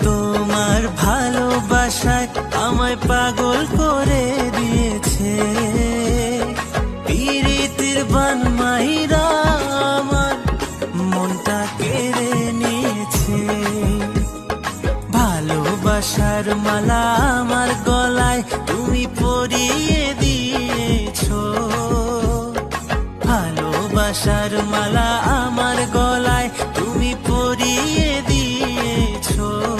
তোমার ভালোবাসায় আমায় পাগল করে দিয়েছে, পীড়িতির বান মাইরা আমার মনটা কেড়ে নিয়েছে। ভালোবাসার মালা আমার